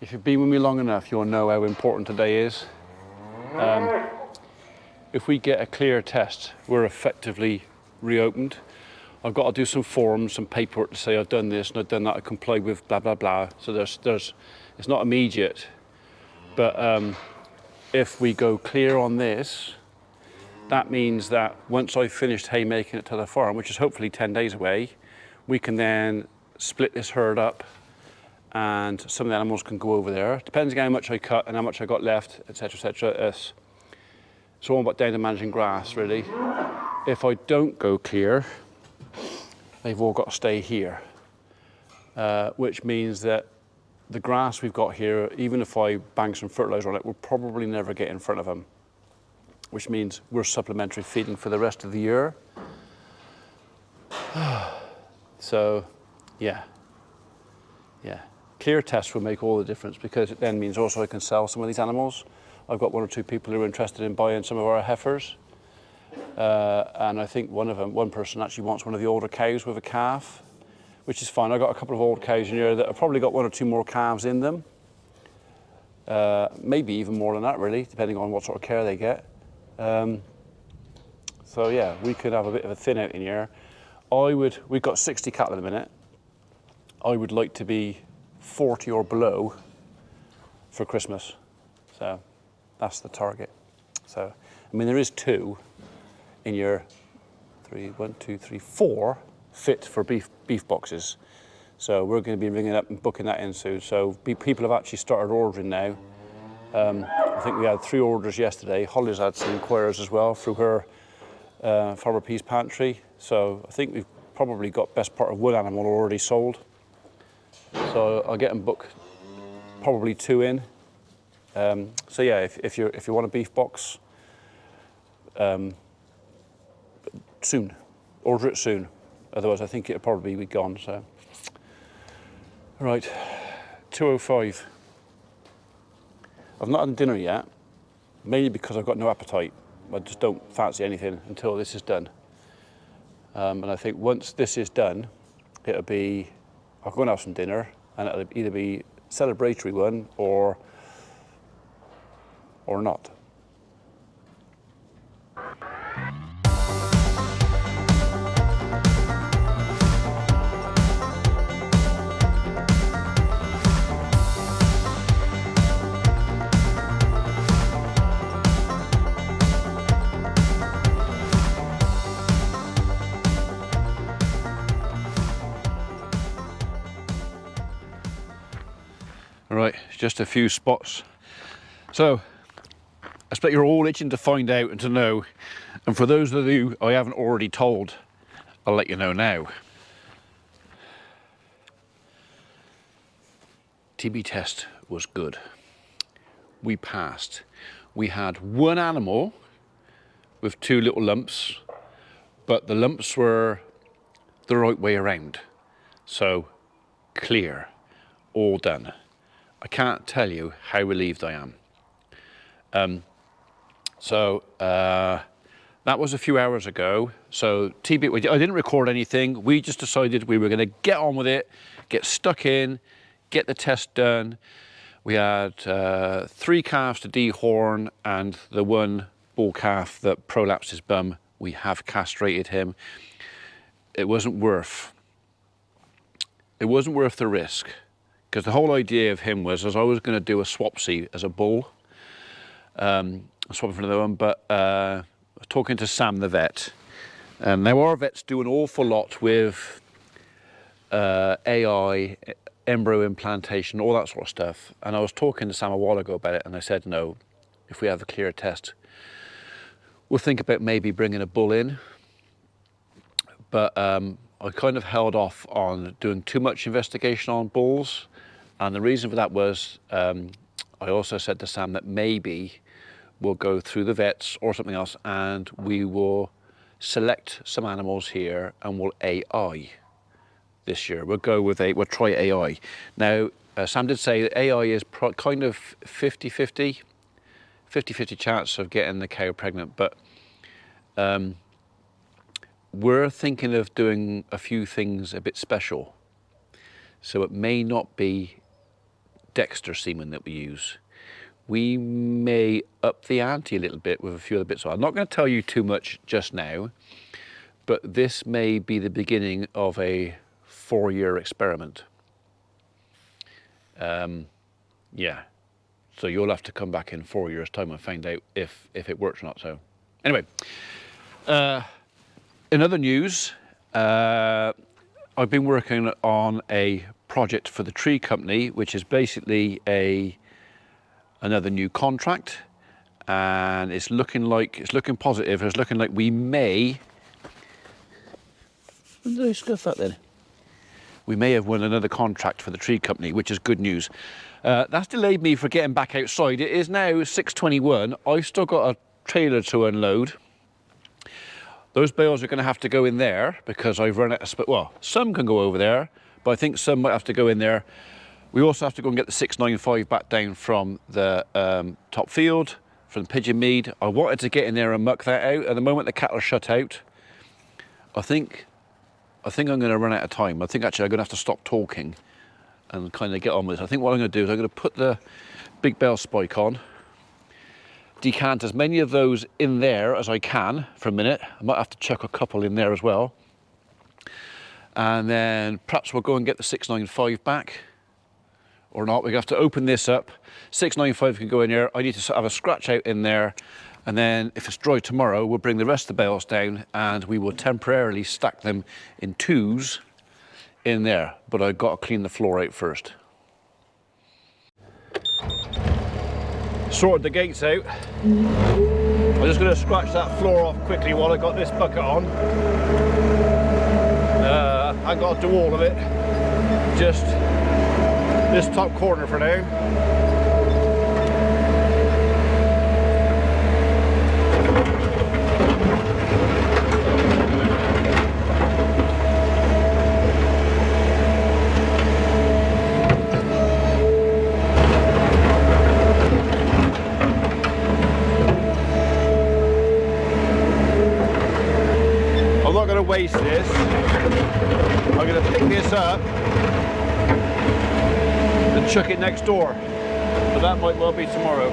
If you've been with me long enough, you'll know how important today is. If we get a clear test, we're effectively reopened. I've got to do some forms, some paperwork to say I've done this and I've done that, I comply with blah, blah, blah. So it's not immediate, but if we go clear on this, that means that once I've finished haymaking it to the farm, which is hopefully 10 days away, we can then split this herd up and some of the animals can go over there. Depends on how much I cut and how much I got left, etc., etc. It's all about down to managing grass, really. If I don't go clear, they've all got to stay here, which means that the grass we've got here, even if I bang some fertilizer on it, we'll probably never get in front of them, which means we're supplementary feeding for the rest of the year. So, yeah. Clear tests will make all the difference because it then means also I can sell some of these animals. I've got 1 or 2 people who are interested in buying some of our heifers. And I think one person actually wants one of the older cows with a calf, which is fine. I've got a couple of old cows in here that have probably got 1 or 2 more calves in them. Maybe even more than that, really, depending on what sort of care they get. So yeah, we could have a bit of a thin out in here. We've got 60 cattle at the minute. I would like to be 40 or below for Christmas. So that's the target. So, I mean, there is 2 in your 4 fit for beef boxes. So we're going to be ringing up and booking that in soon. So people have actually started ordering now. I think we had 3 orders yesterday. Holly's had some inquiries as well through her Farmer Peas Pantry. So I think we've probably got best part of 1 animal already sold. So I'll get them booked, probably 2 in. So yeah, if you want a beef box, soon, order it soon. Otherwise, I think it'll probably be gone. So, right, 2:05. I've not had dinner yet, mainly because I've got no appetite. I just don't fancy anything until this is done. And I think once this is done, I'll go and have some dinner, and it'll either be a celebratory one or not. Right, just a few spots. So, I expect you're all itching to find out and to know. And for those of you I haven't already told, I'll let you know now. TB test was good. We passed. We had 1 animal with 2 little lumps, but the lumps were the right way around. So, clear, all done. I can't tell you how relieved I am. That was a few hours ago. So TB, I didn't record anything. We just decided we were going to get on with it, get stuck in, get the test done. We had 3 calves to dehorn and the 1 bull calf that prolapsed his bum. We have castrated him. It wasn't worth the risk. Because the whole idea of him was I was going to do a swapsy as a bull, swapping for another one, but I was talking to Sam the vet. Now our vets do an awful lot with AI, embryo implantation, all that sort of stuff. And I was talking to Sam a while ago about it, and I said, no, if we have a clear test, we'll think about maybe bringing a bull in. But I kind of held off on doing too much investigation on bulls. And the reason for that was, I also said to Sam that maybe we'll go through the vets or something else and we will select some animals here and we'll AI this year. We'll try AI. Now, Sam did say that AI is kind of 50-50 chance of getting the cow pregnant, but we're thinking of doing a few things a bit special. So it may not be Dexter semen that we use. We may up the ante a little bit with a few other bits. So I'm not going to tell you too much just now, but this may be the beginning of a 4-year experiment. Yeah, so you'll have to come back in 4 years' time and find out if it works or not. So anyway, in other news, I've been working on a project for the tree company, which is basically another new contract, and it's looking positive. It's looking like we may. When did I scuff that then? We may have won another contract for the tree company, which is good news. That's delayed me for getting back outside. It is now 6:21. I've still got a trailer to unload. Those bales are going to have to go in there because I've run out of space. Well, some can go over there, but I think some might have to go in there. We also have to go and get the 695 back down from the top field, from Pigeon Mead. I wanted to get in there and muck that out. At the moment the cattle are shut out, I think I'm going to run out of time. I think actually I'm going to have to stop talking and kind of get on with this. I think what I'm going to do is I'm going to put the big bale spike on, decant as many of those in there as I can for a minute. I might have to chuck a couple in there as well. And then perhaps we'll go and get the 695 back or not. We have to open this up. 695 can go in there. I need to have a scratch out in there. And then if it's dry tomorrow, we'll bring the rest of the bales down and we will temporarily stack them in 2s in there. But I've got to clean the floor out first. Sorted the gates out. I'm just going to scratch that floor off quickly while I got this bucket on. I got to do all of it. Just this top corner for now. Waste this. I'm going to pick this up and chuck it next door, but that might well be tomorrow.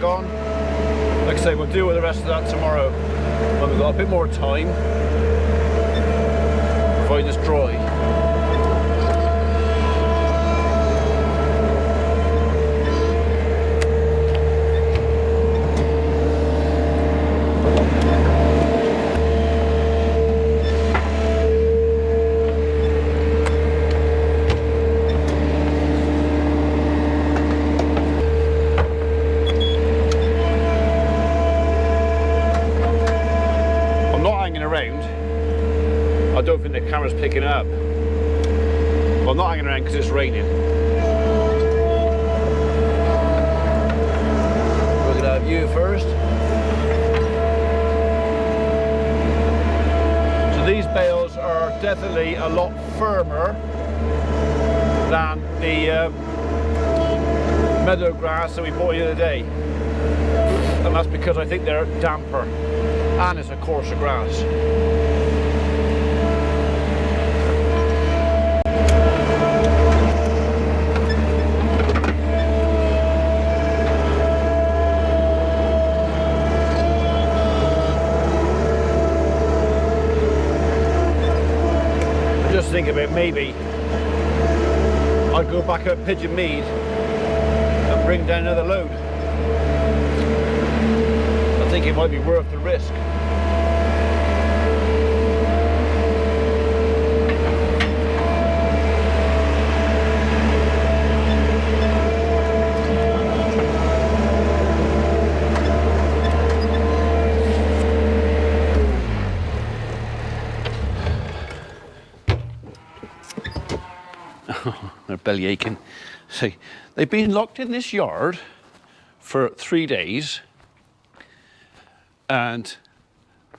Gone. Like I say, we'll deal with the rest of that tomorrow when we've got a bit more time, provided it's dry. I don't think the camera's picking it up. Well, I'm not hanging around because it's raining. We're going to have you first. So these bales are definitely a lot firmer than the meadow grass that we bought the other day. And that's because I think they're damper and it's a coarser grass. Think about maybe I'd go back up Pigeon Mead and bring down another load. I think it might be worth the risk. They're belly aching. See, they've been locked in this yard for 3 days and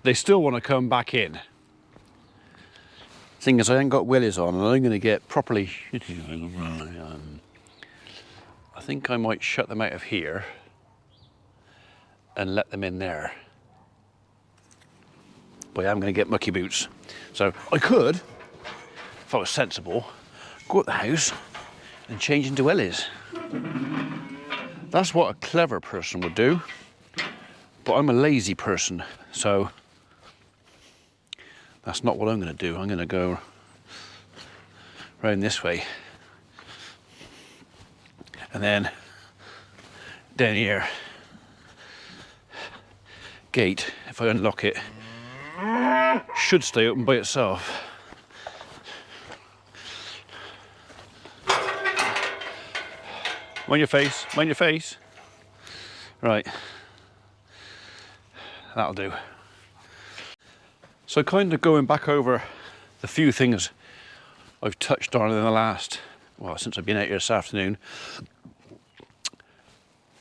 they still want to come back in. Thing is, I ain't got willies on and I'm going to get properly shitty. I think I might shut them out of here and let them in there. But I'm going to get mucky boots. So I could, if I was sensible, go at the house and change into wellies. That's what a clever person would do. But I'm a lazy person, so that's not what I'm going to do. I'm going to go round this way. And then down here. Gate, if I unlock it, should stay open by itself. Mind your face, mind your face. Right, that'll do. So kind of going back over the few things I've touched on in the last, well, since I've been out here this afternoon.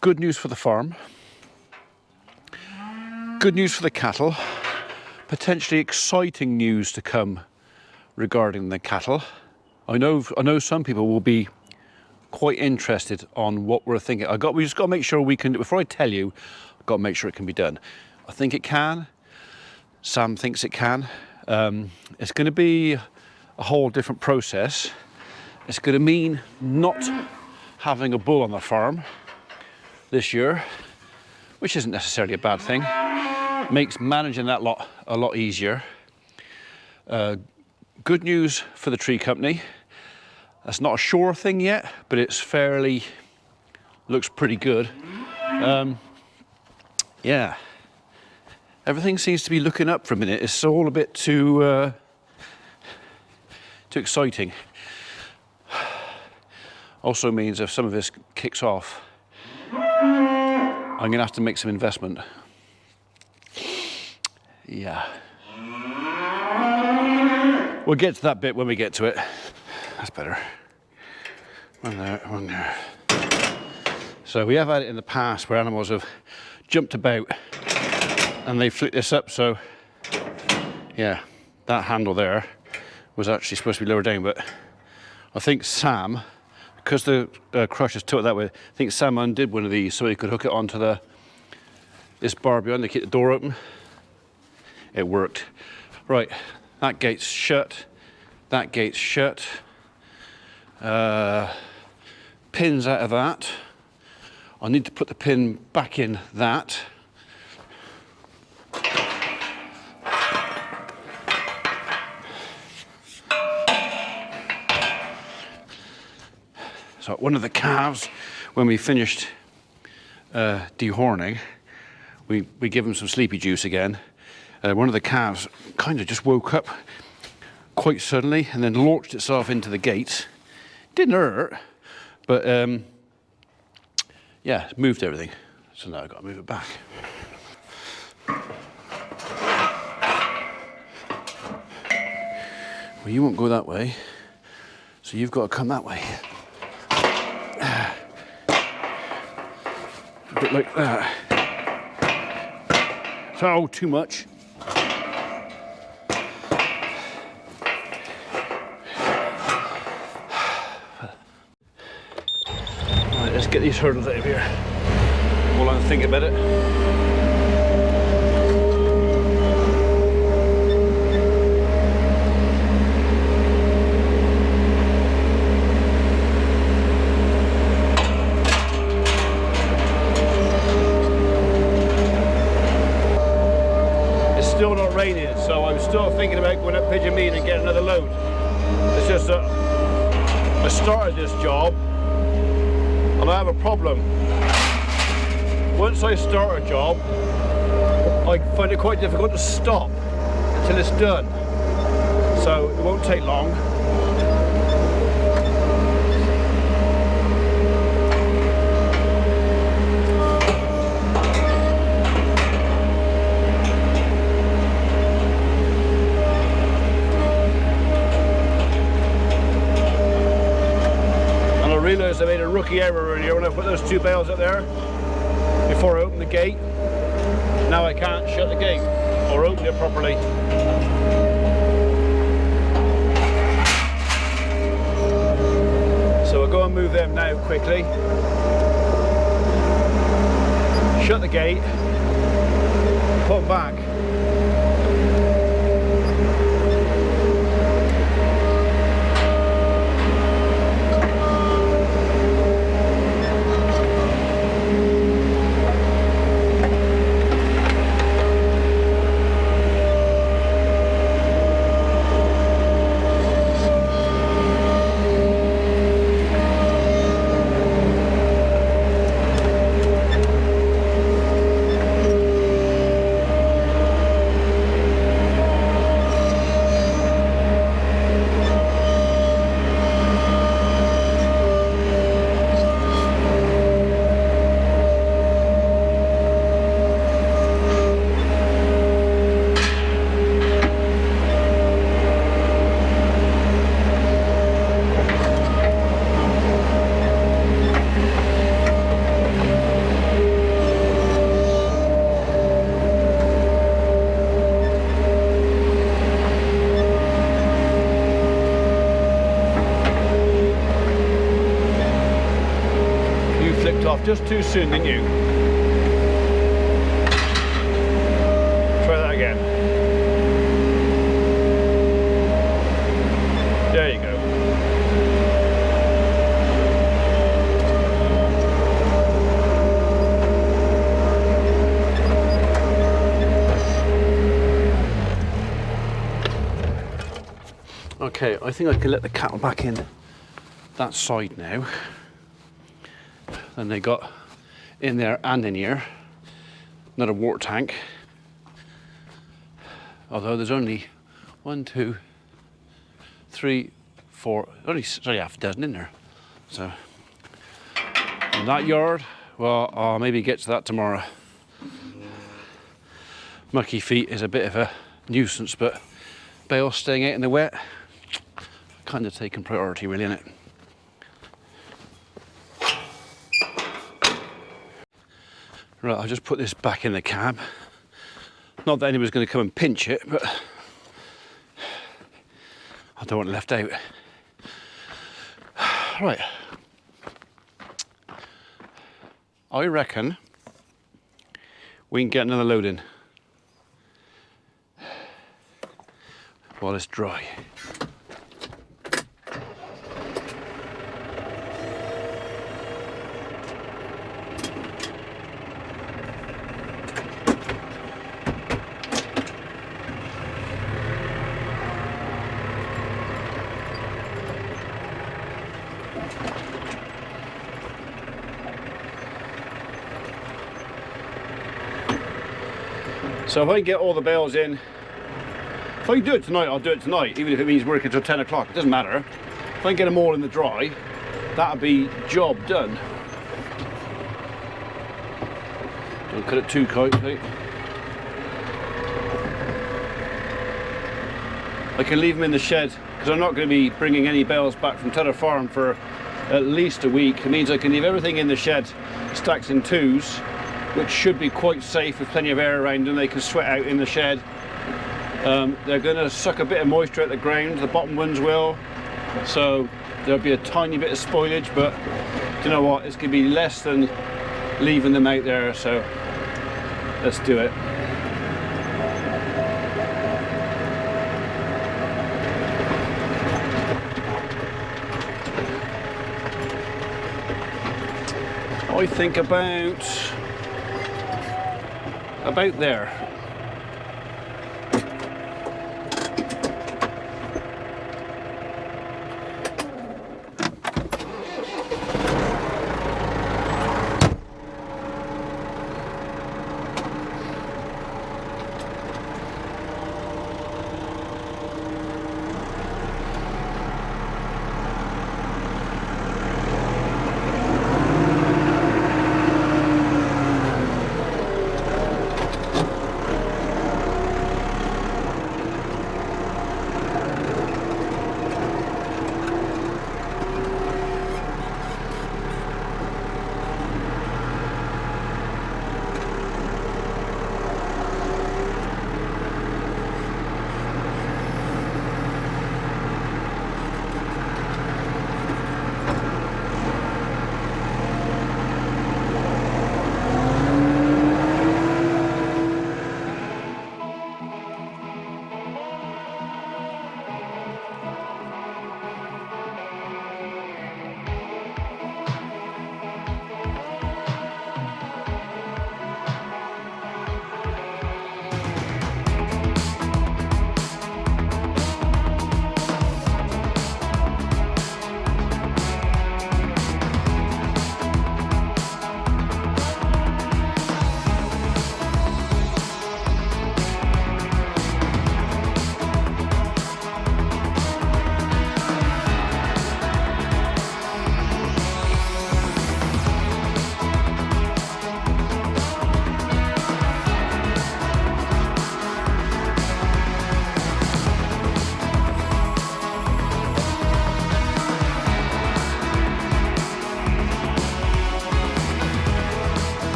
Good news for the farm. Good news for the cattle. Potentially exciting news to come regarding the cattle. I know some people will be quite interested on what we're thinking. We just got to make sure we can, before I tell you, I've got to make sure it can be done. I think it can. Sam thinks it can. It's going to be a whole different process. It's going to mean not having a bull on the farm this year, which isn't necessarily a bad thing. Makes managing that a lot easier. Good news for the tree company. That's not a sure thing yet, but it's looks pretty good. Yeah, everything seems to be looking up for a minute. It's all a bit too exciting. Also means if some of this kicks off, I'm gonna have to make some investment. Yeah. We'll get to that bit when we get to it. That's better. One there, one there. So we have had it in the past where animals have jumped about and they flick this up, so yeah, that handle there was actually supposed to be lower down, but I think Sam, because the crusher's tilted that way, I think Sam undid one of these so he could hook it onto this bar behind to keep the door open. It worked. Right, that gate's shut. That gate's shut. Pins out of that. I need to put the pin back in that. So one of the calves, when we finished dehorning, we give them some sleepy juice again. One of the calves kind of just woke up quite suddenly and then launched itself into the gates. Didn't hurt, but yeah, moved everything. So now I've got to move it back. Well, you won't go that way, so you've got to come that way. A bit like that. So, too much. Right, let's get these hurdles out of here while I think about it. Still not raining, so I'm still thinking about going up Pigeon Mead and getting another load. It's just that I started this job and I have a problem. Once I start a job, I find it quite difficult to stop until it's done. So it won't take long. realised I made a rookie error earlier when I put those 2 bales up there before I opened the gate. Now I can't shut the gate or open it properly. So I'll go and move them now quickly. Shut the gate, put them back. Off just too soon, didn't you? Try that again. There you go. Okay, I think I can let the cattle back in that side now. And they got in there and in here another water tank, although there's only 1, 2, 3, 4, only half a dozen in there. So in that yard, well, I'll maybe get to that tomorrow. Mucky feet is a bit of a nuisance, but bales staying out in the wet kind of taking priority, really, isn't it? Right, I'll just put this back in the cab. Not that anyone's going to come and pinch it, but I don't want it left out. Right. I reckon we can get another load in while it's dry. So if I can get all the bales in, if I can do it tonight, I'll do it tonight, even if it means working till 10 o'clock, it doesn't matter. If I can get them all in the dry, that'll be job done. Don't cut it too tightly. I can leave them in the shed, because I'm not going to be bringing any bales back from Tudor Farm for at least a week. It means I can leave everything in the shed, stacked in 2s, which should be quite safe with plenty of air around them. They can sweat out in the shed. They're going to suck a bit of moisture out the ground, the bottom ones will, so there'll be a tiny bit of spoilage, but do you know what, it's going to be less than leaving them out there, so let's do it. I think about there.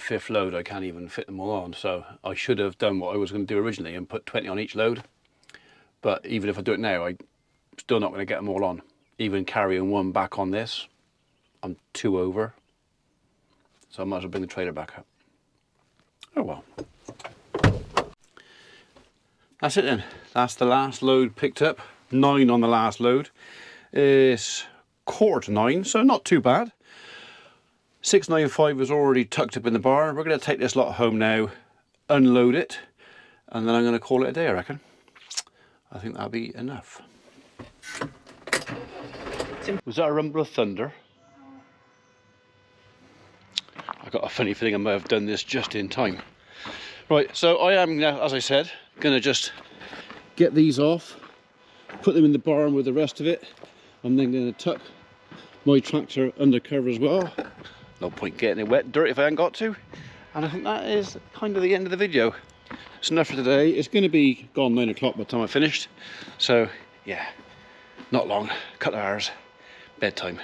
5th load, I can't even fit them all on. So I should have done what I was going to do originally and put 20 on each load. But even if I do it now, I'm still not going to get them all on. Even carrying one back on this, I'm 2 over. So I might as well bring the trailer back up. Oh well. That's it then. That's the last load picked up. 9 on the last load. It's 8:45, so not too bad. 695 is already tucked up in the barn. We're going to take this lot home now, unload it, and then I'm going to call it a day, I reckon. I think that'll be enough. Was that a rumble of thunder? I got a funny feeling I might have done this just in time. Right, so I am now, as I said, going to just get these off, put them in the barn with the rest of it. I'm then going to tuck my tractor under cover as well. No point getting it wet and dirty if I ain't got to. And I think that is kind of the end of the video. It's enough for today. It's going to be gone 9 o'clock by the time I finished. So yeah, not long, couple of hours, bedtime.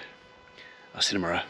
I'll see you tomorrow.